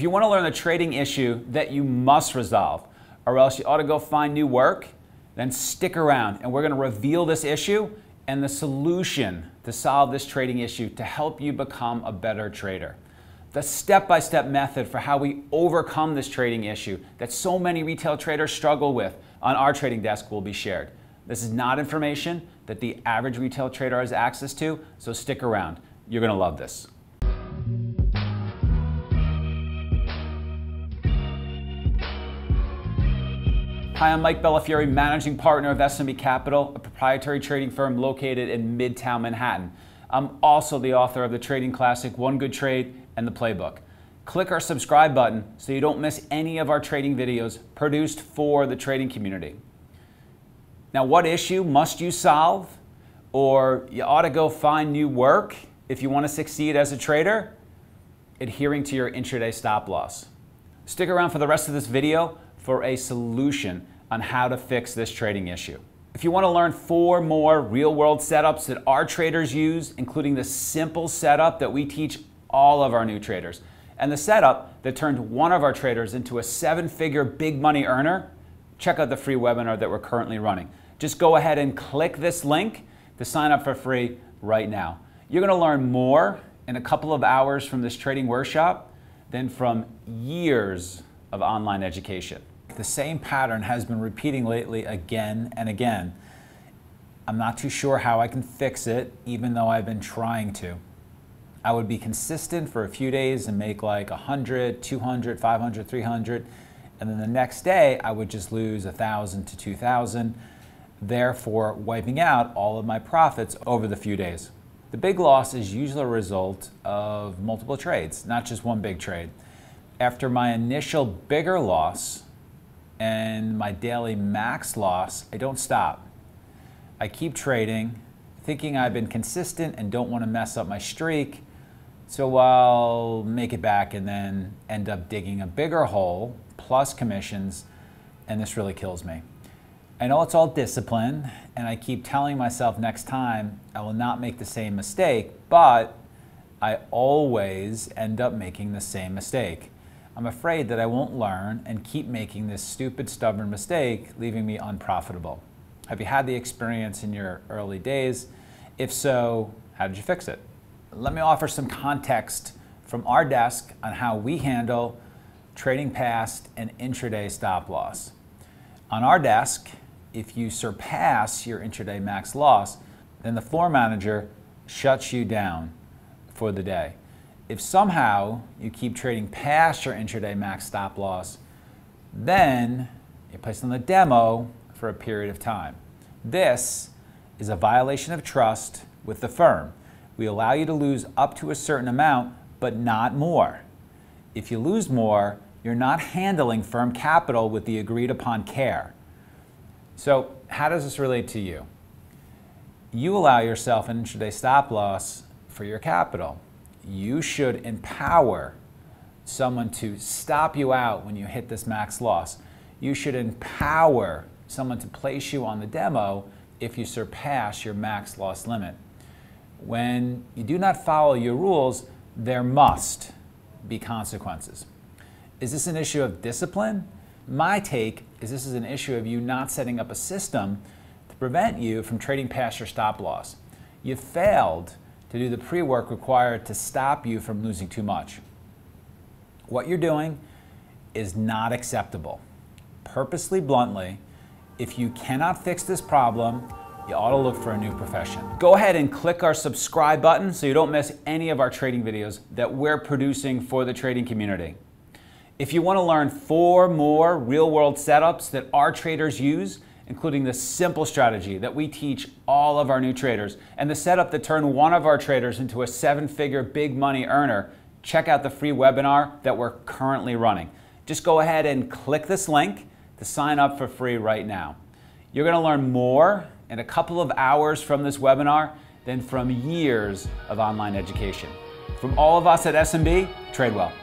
If you want to learn the trading issue that you must resolve, or else you ought to go find new work, then stick around and we're going to reveal this issue and the solution to solve this trading issue to help you become a better trader. The step-by-step method for how we overcome this trading issue that so many retail traders struggle with on our trading desk will be shared. This is not information that the average retail trader has access to, so stick around. You're going to love this. Hi, I'm Mike Bellafiore, Managing Partner of SMB Capital, a proprietary trading firm located in Midtown Manhattan. I'm also the author of the trading classic, One Good Trade and the Playbook. Click our subscribe button so you don't miss any of our trading videos produced for the trading community. Now, what issue must you solve, or you ought to go find new work if you want to succeed as a trader? Adhering to your intraday stop loss. Stick around for the rest of this video for a solution on how to fix this trading issue. If you want to learn 4 more real-world setups that our traders use, including the simple setup that we teach all of our new traders, and the setup that turned one of our traders into a 7-figure big money earner, check out the free webinar that we're currently running. Just go ahead and click this link to sign up for free right now. You're going to learn more in a couple of hours from this trading workshop than from years of online education. The same pattern has been repeating lately again and again. I'm not too sure how I can fix it, even though I've been trying to. I would be consistent for a few days and make like 100, 200, 500, 300, and then the next day I would just lose 1,000 to 2,000, therefore wiping out all of my profits over the few days. The big loss is usually a result of multiple trades, not just one big trade. After my initial bigger loss and my daily max loss, I don't stop. I keep trading, thinking I've been consistent and don't want to mess up my streak, so I'll make it back and then end up digging a bigger hole, plus commissions, and this really kills me. I know it's all discipline, and I keep telling myself next time I will not make the same mistake, but I always end up making the same mistake. I'm afraid that I won't learn and keep making this stupid, stubborn mistake, leaving me unprofitable. Have you had the experience in your early days? If so, how did you fix it? Let me offer some context from our desk on how we handle trading past and intraday stop loss. On our desk, if you surpass your intraday max loss, then the floor manager shuts you down for the day. If somehow you keep trading past your intraday max stop loss, then you're placed on the demo for a period of time. This is a violation of trust with the firm. We allow you to lose up to a certain amount, but not more. If you lose more, you're not handling firm capital with the agreed upon care. So how does this relate to you? You allow yourself an intraday stop loss for your capital. You should empower someone to stop you out when you hit this max loss. You should empower someone to place you on the demo if you surpass your max loss limit. When you do not follow your rules, there must be consequences. Is this an issue of discipline? My take is this is an issue of you not setting up a system to prevent you from trading past your stop loss. You failed to do the pre-work required to stop you from losing too much. What you're doing is not acceptable. Purposely, bluntly, if you cannot fix this problem, you ought to look for a new profession. Go ahead and click our subscribe button so you don't miss any of our trading videos that we're producing for the trading community. If you want to learn 4 more real-world setups that our traders use, including the simple strategy that we teach all of our new traders, and the setup that turned one of our traders into a 7-figure big money earner, check out the free webinar that we're currently running. Just go ahead and click this link to sign up for free right now. You're going to learn more in a couple of hours from this webinar than from years of online education. From all of us at SMB, trade well.